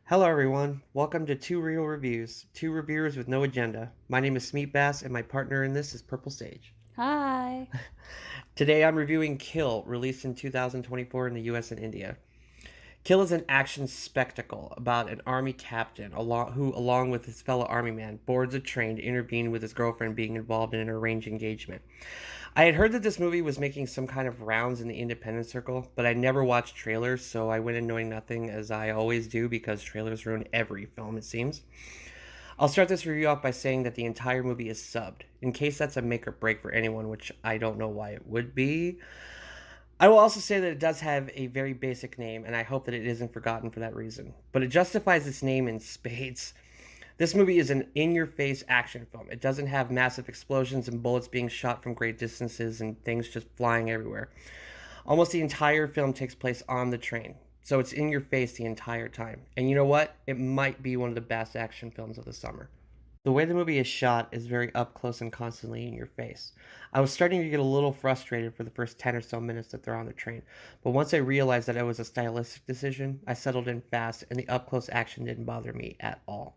Hello, everyone. Welcome to Two Real Reviews, two reviewers with no agenda. My name is Smeet Bass, and my partner in this is Purple Sage. Hi. Today, I'm reviewing Kill, released in 2024 in the US and India. Kill is an action spectacle about an army captain who, along with his fellow army man, boards a train to intervene with his girlfriend being involved in an arranged engagement. I had heard that this movie was making some kind of rounds in the independent circle, but I never watched trailers, so I went in knowing nothing, as I always do, because trailers ruin every film, it seems. I'll start this review off by saying that the entire movie is subbed, in case that's a make or break for anyone, which I don't know why it would be. I will also say that it does have a very basic name, and I hope that it isn't forgotten for that reason. But it justifies its name in spades. This movie is an in your face action film. It doesn't have massive explosions and bullets being shot from great distances and things just flying everywhere. Almost the entire film takes place on the train, so it's in your face the entire time. And you know what? It might be one of the best action films of the summer. The way the movie is shot is very up close and constantly in your face. I was starting to get a little frustrated for the first 10 or so minutes that they're on the train, but once I realized that it was a stylistic decision, I settled in fast and the up close action didn't bother me at all.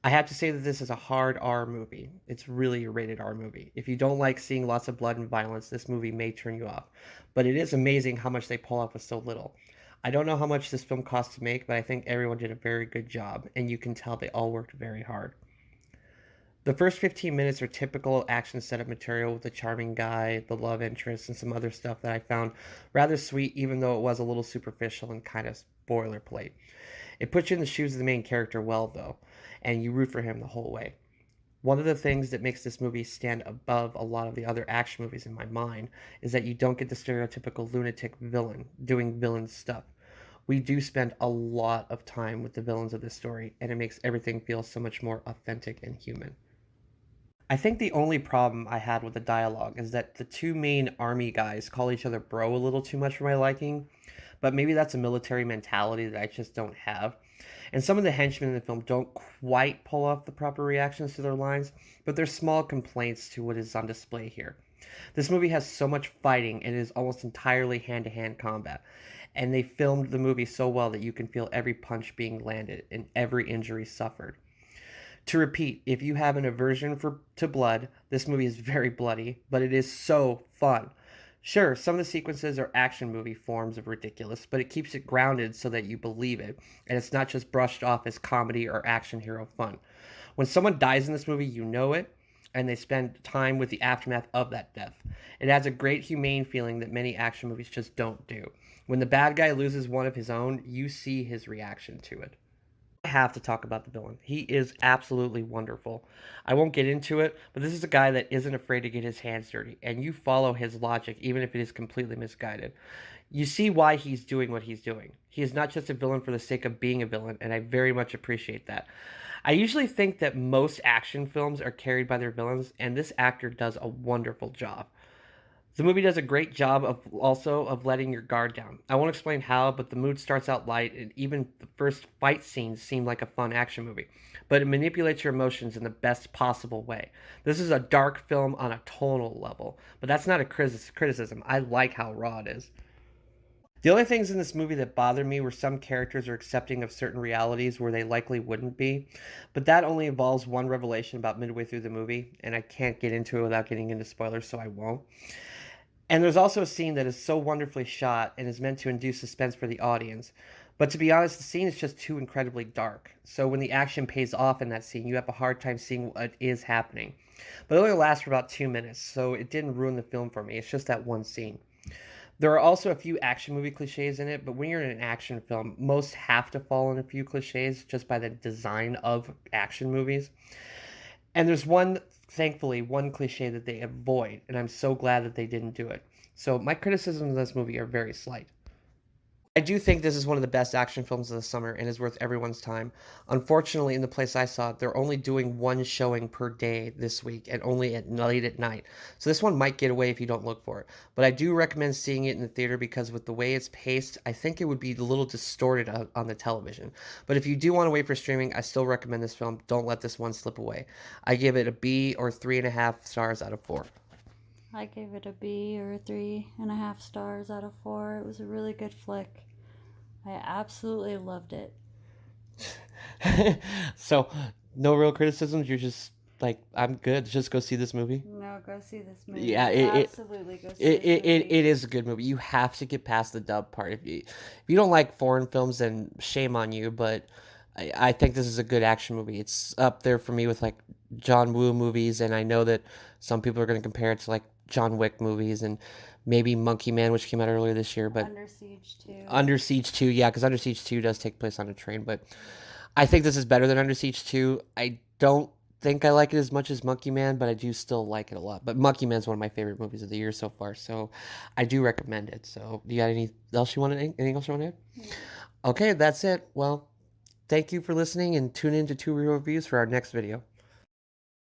I have to say that this is a hard R movie. It's really a rated R movie. If you don't like seeing lots of blood and violence, this movie may turn you off. But it is amazing how much they pull off with so little. I don't know how much this film cost to make, but I think everyone did a very good job, and you can tell they all worked very hard. The first 15 minutes are typical action setup material with the charming guy, the love interest, and some other stuff that I found rather sweet, even though it was a little superficial and kind of boilerplate. It puts you in the shoes of the main character well, though, and you root for him the whole way. One of the things that makes this movie stand above a lot of the other action movies in my mind is that you don't get the stereotypical lunatic villain doing villain stuff. We do spend a lot of time with the villains of this story, and it makes everything feel so much more authentic and human. I think the only problem I had with the dialogue is that the two main army guys call each other bro a little too much for my liking, but maybe that's a military mentality that I just don't have. And some of the henchmen in the film don't quite pull off the proper reactions to their lines, but they're small complaints to what is on display here. This movie has so much fighting and it is almost entirely hand to hand combat. And they filmed the movie so well that you can feel every punch being landed and every injury suffered. To repeat, if you have an aversion to blood, this movie is very bloody, but it is so fun. Sure, some of the sequences are action movie forms of ridiculous, but it keeps it grounded so that you believe it, and it's not just brushed off as comedy or action hero fun. When someone dies in this movie, you know it, and they spend time with the aftermath of that death. It has a great humane feeling that many action movies just don't do. When the bad guy loses one of his own, you see his reaction to it. I have to talk about the villain. He is absolutely wonderful. I won't get into it, but this is a guy that isn't afraid to get his hands dirty, and you follow his logic even if it is completely misguided. You see why he's doing what he's doing. He is not just a villain for the sake of being a villain, and I very much appreciate that. I usually think that most action films are carried by their villains, and this actor does a wonderful job. The movie does a great job of letting your guard down. I won't explain how, but the mood starts out light, and even the first fight scenes seem like a fun action movie. But it manipulates your emotions in the best possible way. This is a dark film on a tonal level, but that's not a criticism. I like how raw it is. The only things in this movie that bothered me were some characters are accepting of certain realities where they likely wouldn't be, but that only involves one revelation about midway through the movie, and I can't get into it without getting into spoilers, so I won't. And there's also a scene that is so wonderfully shot and is meant to induce suspense for the audience. But to be honest, the scene is just too incredibly dark. So when the action pays off in that scene, you have a hard time seeing what is happening. But it only lasts for about 2 minutes, so it didn't ruin the film for me. It's just that one scene. There are also a few action movie cliches in it, but when you're in an action film, most have to fall in a few cliches just by the design of action movies. And there's thankfully, one cliche that they avoid, and I'm so glad that they didn't do it. So my criticisms of this movie are very slight. I do think this is one of the best action films of the summer and is worth everyone's time. Unfortunately, in the place I saw, they're only doing one showing per day this week and only at late at night. So this one might get away if you don't look for it. But I do recommend seeing it in the theater because with the way it's paced, I think it would be a little distorted on the television. But if you do want to wait for streaming, I still recommend this film. Don't let this one slip away. I give it a B or 3.5 stars out of 4. I gave it a B or 3.5 stars out of 4. It was a really good flick. I absolutely loved it. So, no real criticisms. You're just like, I'm good. Just go see this movie. No, go see this movie. Yeah, Absolutely go see this movie. it is a good movie. You have to get past the dub part. If you don't like foreign films, then shame on you. But I think this is a good action movie. It's up there for me with like John Woo movies, and I know that some people are going to compare it to like John Wick movies and maybe Monkey Man, which came out earlier this year. But Under Siege 2. Under Siege 2, yeah, because Under Siege 2 does take place on a train. But I think this is better than Under Siege 2. I don't think I like it as much as Monkey Man, but I do still like it a lot. But Monkey Man is one of my favorite movies of the year so far, so I do recommend it. So, do you got anything else you want to add? Yeah. Okay, that's it. Well, thank you for listening and tune in to Two Real Reviews for our next video.